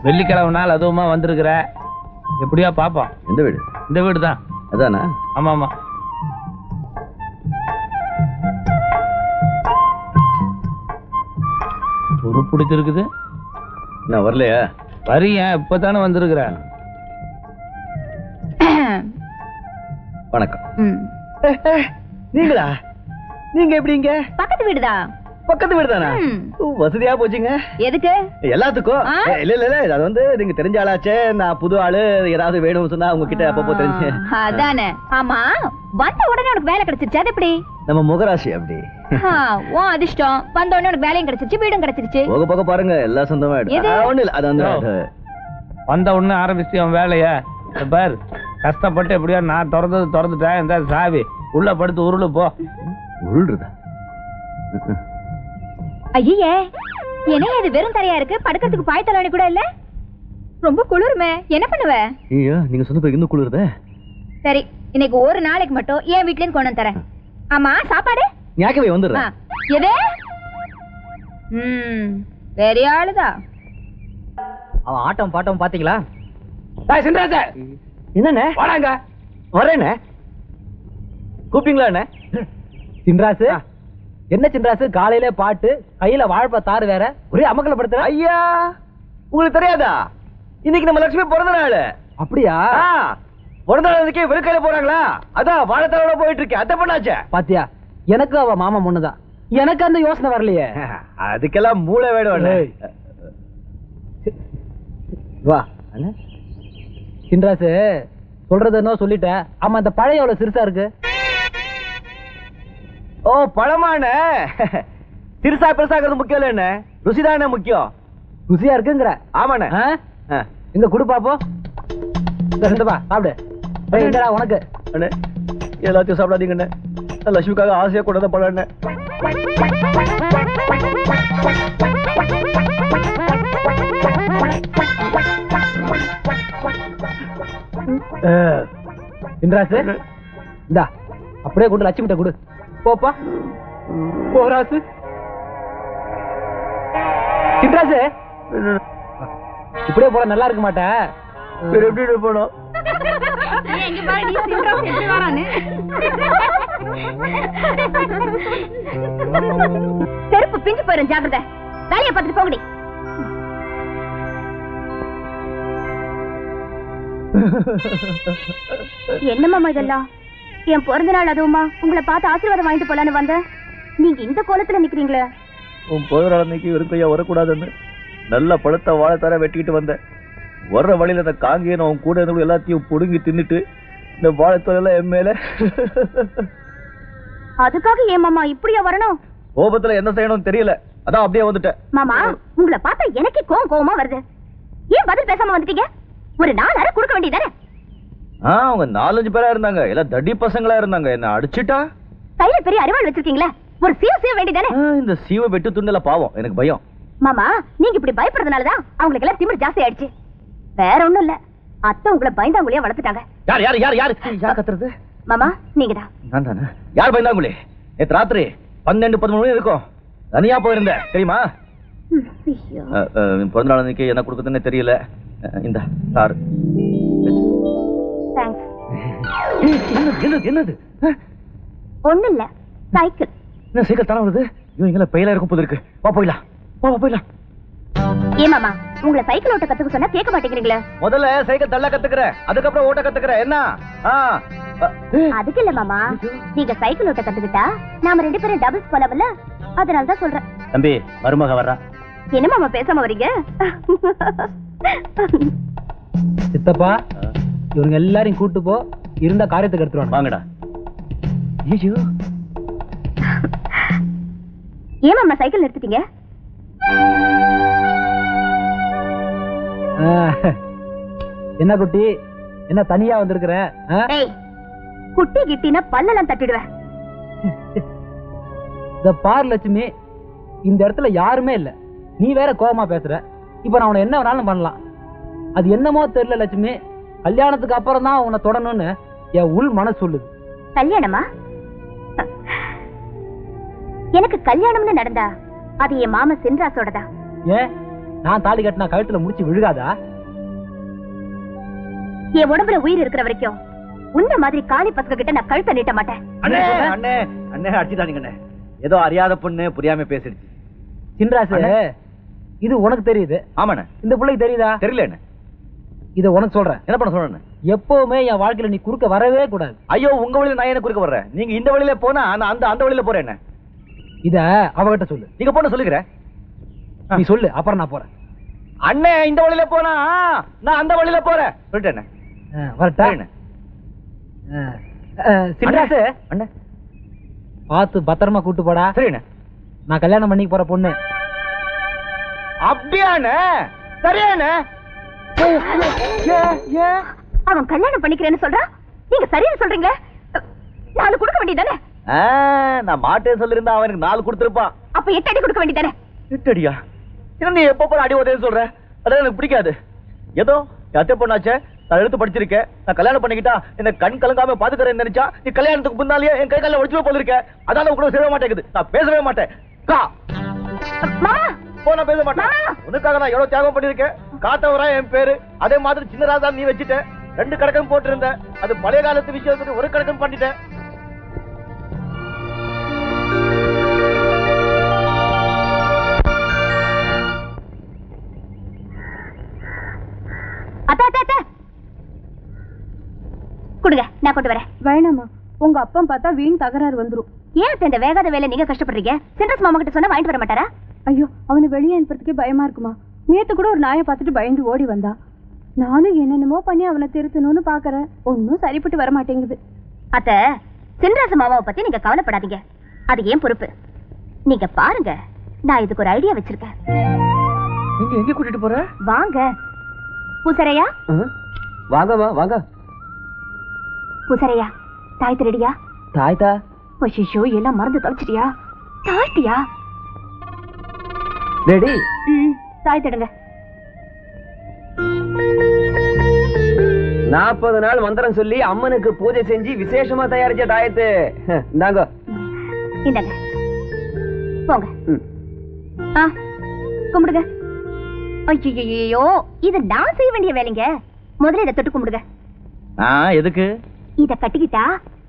வெள்ளிக்கிழமை நாள் அதுவுமா வந்திருக்கிற, எப்படியா பாப்போம். எந்த வீடு? இந்த வீடு தான். அதானா? ஆமா ஆமா. துரு பிடிச்சிருக்குது. நான் வரலையா? வரியா, இப்பதானே வந்திருக்கிற. வணக்கம். நீங்களா? நீங்க எப்படிங்க? பக்கத்து வீடுதான். பக்கத்து வீடு தானா? வசதியா போச்சுங்க. எதுக்கு? எல்லாத்துக்கும். இல்ல இல்ல இல்ல, அது வந்து நீங்க தெரிஞ்ச ஆளாச்சே. நான் புது ஆளு, ஏதாவது வேணும்னு சொன்னா உங்ககிட்ட அப்பப்போ தெரிஞ்சு. அதானே. ஆமா, வந்த உடனே உனக்கு வேலை கிடைச்சிருச்சு, அது எப்படி? நம்ம முகராசி அப்படி. உன் அதிர்ஷ்டம், வந்த உடனே உனக்கு வேலையும் கிடைச்சிருச்சு, வீடும் கிடைச்சிருச்சு. போக போக பாருங்க எல்லாம் சொந்தமா. ஒண்ணு இல்ல, அது வந்து வந்த உடனே ஆரம்பிச்சு அவன் வேலைய பாரு. கஷ்டப்பட்டு எப்படியா நான் திறந்துட்டேன். இந்த சாவி உள்ள படுத்து உருளு போ. உருள்றதா? ஐயே, என்ன இது வெறும் தரையா இருக்கு? படுக்கிறதுக்கு பாய் தலவாணி கூட இல்ல. ரொம்ப குளிருமே, என்ன பண்ணுவ? ஐயோ, நீங்க சொந்த போய் இன்னும் குளிருதே. சரி, இன்னைக்கு ஒரு நாளைக்கு மட்டும் என் வீட்ல இருந்து கொண்டு வந்து தரேன். ஆமா, சாப்பாடு ஞாக்கவே வந்துடுறேன். எது? பெரிய ஆளுதான். அவன் ஆட்டம் பாட்டம் பாத்தீங்களா? என்னண்ணே? வாடாங்க. வரேண்ணே. கூப்பிங்களா அண்ணே? சின்ராசு, என்ன சின்ராசு காலையில பாட்டு, கையில வாழைப்பா தாறு வேற, ஒரே அமக்கல படுத்துற. ஐயா, உங்களுக்கு தெரியாதா? இன்னைக்கு நம்ம லட்சுமி பிறந்த நாள். அப்படியா? பிறந்த நாளுக்கே வெறுக்கையில போறாங்களா? அதான் வாழைத்தாரோட போயிட்டு இருக்கேன். அத்தை பண்ணாச்சே பாத்தியா? எனக்கு அவ மாமா முன்னதான். எனக்கு அந்த யோசனை வரலையே. அதுக்கெல்லாம் மூளை வேணும். வா அண்ணே. சின்ராசு, சொல்றது என்ன சொல்லிட்ட. ஆமா, அந்த பழைய எவ்வளவு சிறுசா இருக்கு? ஓ, பழமான சிறுசா பெருசாகிறது முக்கியம் இல்ல என்ன, ருசிதானே முக்கியம். ருசியா இருக்குங்கிற? ஆமாண்ணே. எங்க குடு பாப்போம். சாப்பிடு. உனக்கு அண்ணே, எல்லாத்தையும் சாப்பிடாதீங்க அண்ணே. லட்சுமிக்காக ஆசையா கூட தான் பழம். சின்ராசு, இந்தா அப்படியே கொண்டு லட்சுமிட்ட கொடு. போப்பா போராசு. சின்ராசு, இப்படியே போற நல்லா இருக்க மாட்டேன். எப்படி போனோம்? செருப்பு பிஞ்சு போயிரும், ஜாக்கிரதை. வேலையை பார்த்துட்டு போங்கடி. என்ன மாமா இதெல்லாம்? என் பிறந்த நாள் அதுவுமா உங்களை பார்த்து ஆசீர்வாதம் வாங்கிட்டு போலான்னு வந்தேன். நீங்க இந்த கோலத்துல நிக்கிறீங்களே. உன் பிறந்த நாள் அன்னைக்கு வெறுக்கையா வரக்கூடாதுன்னு நல்ல பழுத்த வாழைத்தார வெட்டிக்கிட்டு வந்தேன். வர்ற வழியில இந்த காங்கேயன் அவன் கூட இருந்தவங்க எல்லாத்தையும் புடுங்கி தின்னுட்டு இந்த வாழைத்தோல என் மேல. அதுக்காக ஏன் மாமா இப்படியா வரணும்? கோபத்துல என்ன செய்யணும்னு தெரியல, அதான் அப்படியே வந்துட்டேன். மாமா, உங்களை பார்த்தா எனக்கே கோவமா வருது. ஏன் பதில் பேசாம வந்துட்டீங்க? ஒரு 4 அரை கொடுக்க வேண்டியதானே? அவங்க 4-5 பேரா இருந்தாங்க, எல்லாம் தடி பசங்களா இருந்தாங்க. என்ன அடிச்சுட்டா? கையில பெரிய அறிவாள் வச்சிருக்கீங்களே, ஒரு சீவ வேண்டியதானே? இந்த சீவ வெட்டு துண்டல பாவம், எனக்கு பயம். மாமா, நீங்க இப்படி பயப்படுறதுனாலதான் அவங்களுக்கு எல்லாம் திமிர் ஜாஸ்தி ஆயிடுச்சு. வேற ஒண்ணும் இல்ல, அத்தை உங்களை பயந்தாங்குழியா வளர்த்துட்டாங்க. யார் யார் யார் யார் யார் கத்துறது? மாமா, நீங்கதான். நான் தானே. யார் பயந்தாங்குழி? நேற்று ராத்திரி 12-13 மணி இருக்கும், தனியா போயிருந்தேன் தெரியுமா? பிறந்த நாள் அன்னைக்கு என்ன கொடுக்குதுன்னு தெரியல. இந்த சார். என்னது? ஒண்ணு இல்ல, சைக்கிள். என்ன சைக்கிள் தானே வருது? இவங்க பெயிலா இருக்கும் போது இருக்கு. வா போயிடலாம், போயிடலாம். ஏன் மாமா, உங்களை சைக்கிள் ஓட்ட கத்துக்க சொன்னா கேட்க மாட்டேங்கிறீங்களே? முதல்ல சைக்கிள் தள்ள கத்துக்கிறேன், அதுக்கப்புறம் ஓட்ட கத்துக்கிறேன். என்ன? அதுக்கு இல்ல மாமா, நீங்க சைக்கிள் ஓட்ட கத்துக்கிட்டா நாம 2 பேரும் டபுள்ஸ் போலாம்ல, அதனாலதான் சொல்றேன். தம்பி, மருமக வர்றா. என்ன மாமா பேசாம வரீங்க? சித்தப்பா, இவங்க எல்லாரையும் கூட்டு போ, இருந்த காரியத்துக்கு எடுத்துருவாங்க. வாங்கடா. ஐயோ, ஏன் மாமா சைக்கிள் நிறுத்திட்டீங்க? என்ன குட்டி, என்ன தனியா வந்திருக்கிற? குட்டி கிட்டினா பல்லெல்லாம் தட்டிடுவேன். இந்த பார் லட்சுமி, இந்த இடத்துல யாருமே இல்ல, நீ வேற கோபமா பேசுற. இப்ப நான் உன்னை என்ன வேணாலும் பண்ணலாம். அது என்னமோ தெரியல லட்சுமி, கல்யாணத்துக்கு அப்புறம் தான் உன்னை தொடணும்னு என் உள் மனசு சொல்லுது. கல்யாணமா? எனக்கு கல்யாணம்னு நடந்தா அது என் மாமா சின்ராசோடதா. ஏன் நான் தாலி கட்டினா கழுத்துல முடிச்சு விழுகாதா? என் உடம்புல உயிர் இருக்கிற வரைக்கும் உன்ன மாதிரி காளி பசங்க கிட்ட நான் கழுத்தை நீட்ட மாட்டேன். அண்ணே அண்ணே அண்ணே அடிச்சுட்டானுங்க அண்ணே. ஏதோ அறியாத பொண்ணு புரியாம பேசிடுச்சு. சின்ராசு, இது உனக்கு தெரியுது. ஆமாண்ணே. இந்த பிள்ளைக்கு தெரியுதா? தெரியல என்ன. இத உனக்கு சொல்றேன். என்ன பண்ண சொல்றேன்? எப்பவுமே என் வாழ்க்கையில நீ குறுக்க வரவே கூடாது. ஐயோ, உங்க வழியில நான் என்ன குறுக்க வர்றேன்? நீங்க இந்த வழியில போனா நான் அந்த வழியில போறேன். என்ன இத அவகிட்ட சொல்லு. நீங்க போன சொல்லுகிறேன். நீ சொல்லு, அப்புறம் நான் போறேன். அண்ணே இந்த வழியில போனா நான் அந்த வழியில போறேன் சொல்லிட்டேன். வரட்டா? சின்ராசு, அண்ணே பார்த்து பத்திரமா கூட்டு போடா. சரிண்ணே. நான் கல்யாணம் பண்ணிக்க போற பொண்ணு. அப்படியாண்ணே? சரியாண்ணே. அவன் கல்யாணம் பண்ணிக்கிறேன்னு சொல்றான், நீங்க சரியா சொல்றீங்க. 4 கொடுக்க வேண்டியதானே? நான் மாட்டே சொல்லிருந்தா அவனுக்கு 4 கொடுத்திருப்பான். அப்ப 8 அடி கொடுக்க வேண்டியதானே? 8 அடியா? என்ன நீ எப்ப போற அடி உதவி சொல்ற? அதான் எனக்கு பிடிக்காது. ஏதோ அத்தை பொண்ணாச்சே, நான் எடுத்து படிச்சிருக்கேன். நான் கல்யாணம் பண்ணிக்கிட்டா என்ன கண் கலங்காம பாத்துக்கிறேன்னு நினைச்சா நீ கல்யாணத்துக்கு முன்னாலேயே என் கை கால உடைச்சு போலிருக்க. அதால கூட சேரவே மாட்டேங்குது. நான் பேசவே மாட்டேன். போன பேச மாட்டேன். உனக்காக நான் எவ்வளவு தியாகம் பண்ணிருக்கேன். காத்தவரா என் பேரு. அதே மாதிரி சின்ன ராசா நீ வச்சுட்ட. 2 கடக்கம் போட்டிருந்த. அது பழைய காலத்து விஷயத்துக்கு ஒரு கடக்கம் பண்ணிட்டேன். கொடுங்க, நான் கொண்டு வரேன். வேணாமா, உங்க அப்பா பார்த்தா வீண் தகராறு வந்துரும். ஏன் இந்த வேகாத வேலை நீங்க கஷ்டப்படுறீங்க? சின்ராஸ் மாமா கிட்ட சொன்னா வாங்கிட்டு வர மாட்டாரா? ஐயோ, அவனை வெளியே அனுப்புறதுக்கே பயமா இருக்குமா. நேத்து கூட ஒரு நாயை பார்த்துட்டு பயந்து ஓடி வந்தா. நானும் என்னென்னமோ பண்ணி அவனை திருத்தணும்னு பாக்குறேன். ஒன்னும் சரிப்பட்டு வர மாட்டேங்குது. அத்த, சின்ராஸ் மாமாவை பத்தி நீங்க கவலைப்படாதீங்க. அது ஏன் பொறுப்பு. நீங்க பாருங்க, நான் இதுக்கு ஒரு ஐடியா வச்சிருக்கேன். நீங்க எங்க கூட்டிட்டு போற? வாங்க பூசரையா. வாங்கம்மா வாங்க. பூசரையா, தாய்த்து ரெடியா? தாய்தா? ஐயோ, எல்லாம் மறந்து தொலைச்சிட்டியா? தாய்த்தியா? ரெடி. தாய்த்திடுங்க. 40 நாள் மந்திரம் சொல்லி அம்மனுக்கு பூஜை செஞ்சு விசேஷமா தயாரிச்ச தாயத்து. இந்தாங்க. இந்தாங்க, போங்க. கும்பிடுங்க. ஐயோ, இது நான் செய்ய வேண்டிய வேலைங்க. முதல்ல இதை தொட்டு கும்பிடுங்க. எதுக்கு? இத கட்டிக்கிட்டா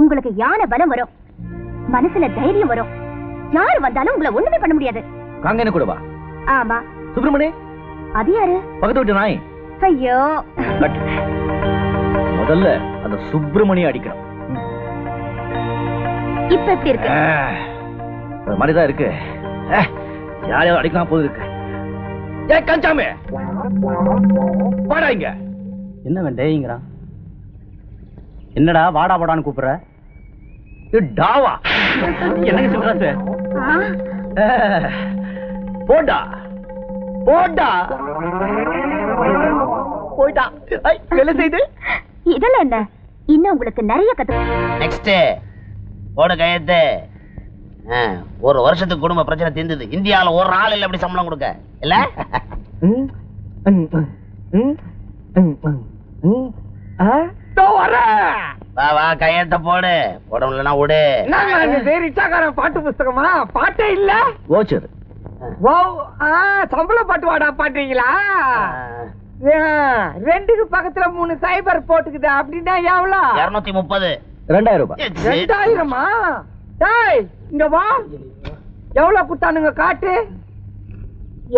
உங்களுக்கு யானை பலம் வரும், மனசுல தைரியம் வரும். யாரு வந்தாலும் உங்களை ஒண்ணுமே பண்ண முடியாது. காங்கேன கூட வா. ஆமா. சுப்பிரமணி அது யாரு? பக்கத்து வீட்டு நாய். ஐயோ, முதல்ல அந்த சுப்பிரமணி அடிக்கணும். இப்ப எப்படி இருக்கு? அது மாதிரிதான் இருக்கு. யாரையாவது அடிக்கலாம் போது இருக்கு. ஏ கஞ்சாமே, வாடா இங்க. என்ன வேண்டேங்கிறான்? என்னடா வாடா வாடான்னு கூப்பிடுற? டாவா என்னங்க சொல்ற? போடா போடா போடா. வேலை செய்து இதெல்லாம் என்ன? இன்னும் உங்களுக்கு நிறைய கத்து. நெக்ஸ்ட் போடு கையெழுத்து. ஒரு வருஷத்துக்கு குடும்ப பிரச்சனை தீர்ந்தது. இந்தியால ஒரு ஆள் இல்ல அப்படி சம்பளம் கொடுக்க இல்ல. வா வா கையெழுத்த போடு. போட முடியலன்னா விடு. ரிச்சாக்காரன் பாட்டு புஸ்தகமா? பாட்டே இல்ல. ஓச்சர் சம்பள பாட்டு வாடா பாட்டுறீங்களா? 2க்கு பக்கத்துல 3 சைபர் போட்டுக்குது. அப்படின்னா எவ்வளோ? 230. 2000 ரூபாய். 2000மா? டேய் இங்க வா. எவ்வளவு குத்தானுங்க காட்டு?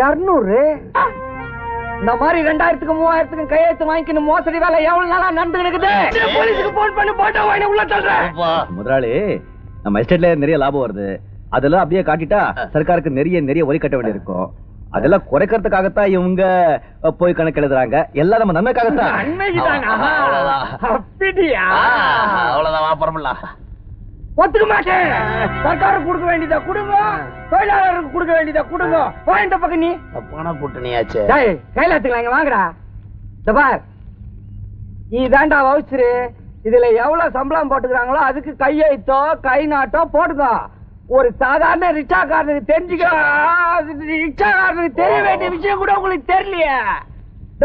200. இந்த மாதிரி 2000க்கு 3000க்கு கையெழுத்து வாங்கிக்கணும். மோசடி வேலை எவ்வளவு நாளா நடந்துக்கிட்டு? போலீஸுக்கு போன் பண்ணி போட்டோ வாங்கி உள்ள தள்ளுறேன். முதலாளி, நம்ம எஸ்டேட்ல நிறைய லாபம் வருது. அதெல்லாம் அப்படியே காட்டிட்டா சர்க்காருக்கு நிறைய வரி கட்ட வேண்டி இருக்கும். அதெல்லாம் குறைக்கிறதுக்காகத்தான் இவங்க போய் கணக்கு எழுதுறாங்க. எல்லாம் நம்ம நன்மைக்காகத்தான். அப்படியா? அவ்வளவுதான் வாப்பறமில்ல. ஒத்துக்க மாட்டேன். சர்க்காருக்கு கொடுக்க வேண்டியதா கொடுங்க, தொழிலாளருக்கு கொடுக்க வேண்டியதா கொடுங்க. இந்த பக்கம் நீ தப்பான கூட்டணியாச்சு. கைலாத்துக்கலாம் இங்க வாங்குறா. பார், இதாண்டா வவுச்சரு. இதுல எவ்வளவு சம்பளம் போட்டுக்கிறாங்களோ அதுக்கு கையெழுத்தோ கை நாட்டோ போட்டுக்கோ. ஒரு சாதாரண ரிக்ஷாக்காரனுக்கு தெரிஞ்சுக்க, ரிக்ஷாக்காரனுக்கு தெரிய வேண்டிய விஷயம் கூட உங்களுக்கு தெரியலையே.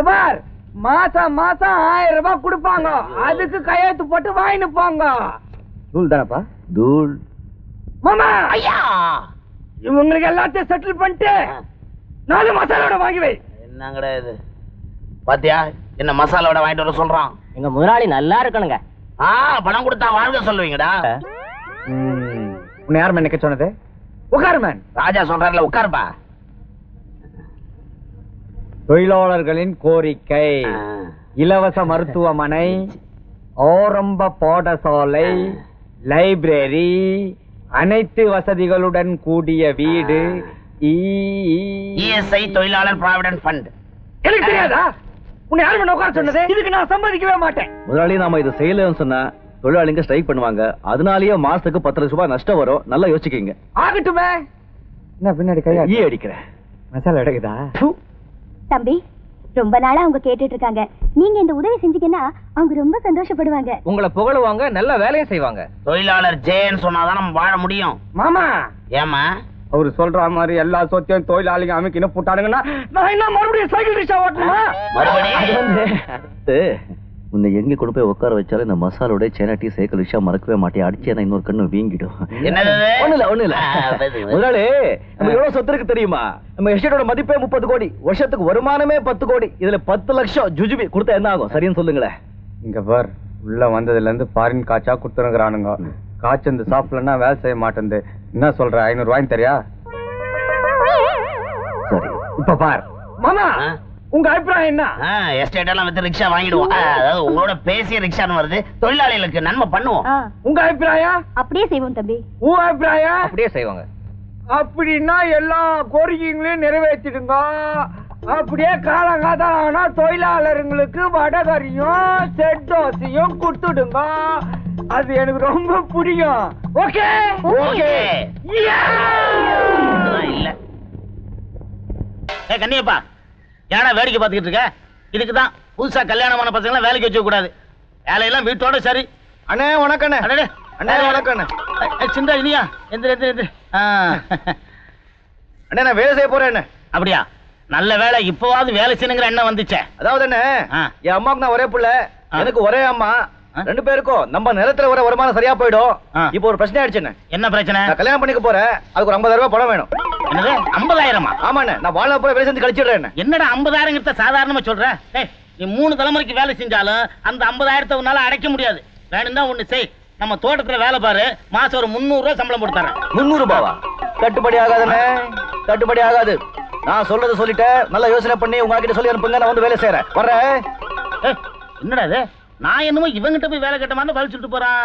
பார், மாசம் 1000 ரூபாய் கொடுப்பாங்க. அதுக்கு கையெழுத்து போட்டு வாங்கிட்டு போங்க. தூள் தானப்பா? தூள். மாமா ஐயா, இவங்களுக்கு எல்லாத்தையும் செட்டில் பண்ணிட்டு 4 மசாலோட வாங்கி வை. என்னங்கடா இது பாத்தியா என்ன மசாலாவோட வாங்கிட்டு வர சொல்றான். எங்க முதலாளி நல்லா இருக்கணுங்க. பணம் கொடுத்தா வாழ்க சொல்லுவீங்கடா. உன்னை யார் நிக்க சொன்னது? உட்காரு மேன். ராஜா சொல்றாருல உட்காருப்பா. தொழிலாளர்களின் கோரிக்கை இலவச மருத்துவமனை, ஆரம்ப பாடசாலை, லைப்ரரி, அனைத்து வசதிகளுடன் கூடிய வீடு, இஎஸ்ஐ தொழிலாளர் ப்ராவிடன்ட் ஃபண்ட். எனக்கு தெரியாதா? உன்னை யார் பண்ண உட்கார சொன்னது? இதுக்கு நான் சம்மதிக்கவே மாட்டேன். முதலாளி நாம இதை செய்யலன்னு சொன்னா தொழிலாளிங்க ஸ்ட்ரைக் பண்ணுவாங்க. அதனாலயே மாசத்துக்கு 10 லட்சம் ரூபாய் நஷ்டம் வரும். நல்லா யோசிக்கீங்க. ஆகட்டுமே. என்ன பின்னாடி கையா ஈ அடிக்கிறேன். மசாலா எடுக்குதா? தம்பி, ரொம்ப நாளா அவங்க கேட்டுட்டு இருக்காங்க. நீங்க இந்த உதவி செஞ்சீங்கன்னா அவங்க ரொம்ப சந்தோஷப்படுவாங்க. உங்களை புகழுவாங்க, நல்ல வேலையும் செய்வாங்க. தொழிலாளர் ஜேன்னு சொன்னாதான் நம்ம வாழ முடியும். மாமா, ஏமா அவரு சொல்ற மாதிரி எல்லா சொத்தையும் தொழிலாளிங்க அமைக்கின்னு போட்டானுங்கன்னா நான் என்ன மறுபடியும் சைக்கிள் ரிக்ஷா ஓட்டணுமா? மறுபடியும் உன்னை எங்க கொண்டு போய் உட்கார வச்சாலும் இந்த மசாலோட சேனட்டி சைக்கிள் விஷயம் மறக்கவே மாட்டேன். அடிச்சேன்னா இன்னொரு கண்ணு வீங்கிடும். ஒண்ணு இல்ல முதலாளி, நம்ம எவ்வளவு சொத்து இருக்கு தெரியுமா? நம்ம எஸ்டேட்டோட மதிப்பே 30 கோடி, வருஷத்துக்கு வருமானமே 10 கோடி. இதுல 10 லட்சம் ஜுஜுபி கொடுத்தா என்ன ஆகும்? சரின்னு சொல்லுங்களேன். இங்க பார், உள்ள வந்ததுல இருந்து பாரின் காய்ச்சா குடுத்துருங்கிறானுங்க. காய்ச்சந்து சாப்பிடலன்னா வேலை செய்ய மாட்டேன். என்ன சொல்ற? 500 ரூபாய் தெரியா? சரி, இப்ப பார் மாமா, உங்க அபிப்பிராயம் என்ன? எஸ்டேட் எல்லாம் வித்து ரிக்ஷா வாங்கிடுவோம். அதாவது உங்களோட பேசிய ரிக்ஷான்னு வருது, தொழிலாளிகளுக்கு நன்மை பண்ணுவோம். உங்க அபிப்பிராயம்? அப்படியே செய்வோம் தம்பி. உங்க அபிப்பிராயம்? அப்படியே செய்வாங்க. அப்படின்னா எல்லா கோரிக்கைகளையும் நிறைவேற்றிடுங்க. அப்படியே காலங்காத்தானா தொழிலாளர்களுக்கு வடகரியும் செட் தோசையும் கொடுத்துடுங்க. அது எனக்கு ரொம்ப பிடிக்கும். Okay okay. இல்ல கண்ணியப்பா, ஏன்னா வேடிக்கை பார்த்துக்கிட்டு இருக்க? இதுக்குதான் புதுசா கல்யாணமான பசங்க வேலைக்கு வச்சுக்க கூடாது. வேலையெல்லாம் வீட்டோட சரி. அண்ணே வணக்கம். அடடே, அண்ணே வணக்கம். சிந்தா இனியா எந்திர எந்திர எந்திர. அண்ணே நான் வேலை செய்ய போறேன். அப்படியா? நல்ல வேலை, இப்பவாவது வேலை செய்யணுங்கிற எண்ணம் வந்துச்சே. அதாவது என்ன, என் அம்மாவுக்கு நான் ஒரே புள்ள, எனக்கு ஒரே அம்மா. 2 பேருக்கும் நம்ம நிலத்துல வர வருமானம் சரியா போயிடும். இப்போ ஒரு பிரச்சனை ஆயிடுச்சு. என்ன பிரச்சனை? நான் கல்யாணம் பண்ணிக்க போறேன். அதுக்கு ஒரு 50,000 ரூபாய் பணம் வேணும். என்னது 50,000? ஆமாண்ணே, நான் வாழ்நாள் பூரா வேலை செஞ்சு கழிச்சிடுறேன். என்னடா 50,000 சாதாரணமா சொல்ற? நீ 3 தலைமுறைக்கு வேலை செஞ்சாலும் அந்த 50,000 உன்னால அடைக்க முடியாது. வேணும்தான் ஒண்ணு செய், நம்ம தோட்டத்துல வேலை பாரு, மாசம் ஒரு 300 ரூபாய் சம்பளம் போட்டுறேன். 300 ரூபாவா? கட்டுப்படி ஆகாதுண்ணே, கட்டுப்படி ஆகாது. நான் சொல்றதை சொல்லிட்டேன். நல்லா யோசனை பண்ணி உங்ககிட்ட சொல்லி அனுப்புங்க. நான் வந்து வேலை செய்யறேன். வர்றேன். என்னடா இது? நான் என்னமோ இவங்கிட்ட போய் வேலை கேட்ட மாதிரி பதில் சொல்லிட்டு போறான்.